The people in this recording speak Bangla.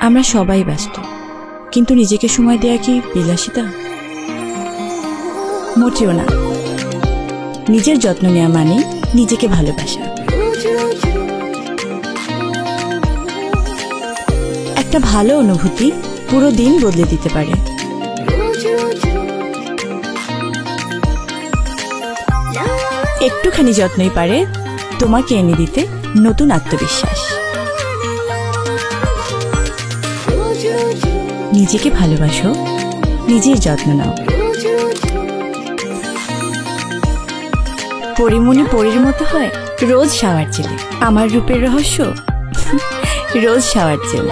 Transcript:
আমরা সবাই ব্যস্ত, কিন্তু নিজেকে সময় দেয়া কি বিলাসিতা? মোটেও না। নিজের যত্ন নেওয়া মানে নিজেকে ভালোবাসা। একটা ভালো অনুভূতি পুরো দিন বদলে দিতে পারে। একটুখানি যত্নই পারে তোমাকে এনে দিতে নতুন আত্মবিশ্বাস। নিজেকে ভালোবাসো, নিজের যত্ন নাও। পরিমণি পরীর মতো হয় রোজ শাওয়ার জেলে। আমার রূপের রহস্য রোজ শাওয়ার জেল।